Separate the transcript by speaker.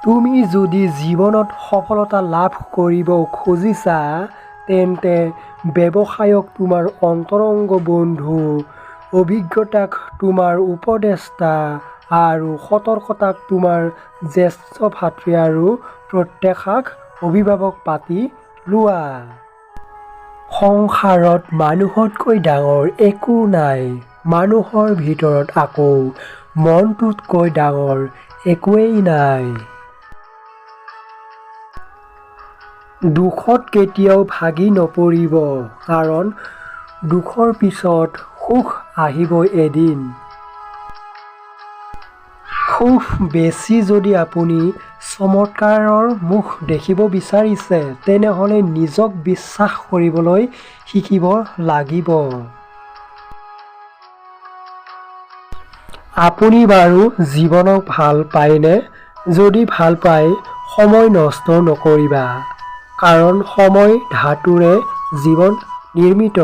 Speaker 1: তুমি যদি জীৱনত সফলতা লাভ কৰিব খুজিছা তেন্তে ব্যৱসায়ক তোমাৰ অন্তৰংগ বন্ধু, অভিজ্ঞতাক তোমাৰ উপদেষ্টা আৰু সতৰ্কতাক তোমাৰ জ্যেষ্ঠ ভাতৃ আৰু প্ৰত্যাশাক অভিভাৱক পাতি লোৱা। সংসাৰত মানুহতকৈ ডাঙৰ একো নাই, মানুহৰ ভিতৰত আকৌ মনটোতকৈ ডাঙৰ একোৱেই নাই। দুখত কেতিয়াও ভাগি নপৰিব, কাৰণ দুখৰ পিছত সুখ আহিবই এদিন। খুব বেছি যদি আপুনি চমৎকাৰৰ মুখ দেখিব বিচাৰিছে, তেনেহ'লে নিজক বিশ্বাস কৰিবলৈ শিকিব লাগিব। আপুনি বাৰু জীৱনক ভাল পায়নে? যদি ভাল পায়, সময় নষ্ট নকৰিবা, কাৰণ সময় ধাতুৰে জীৱন নিৰ্মিত।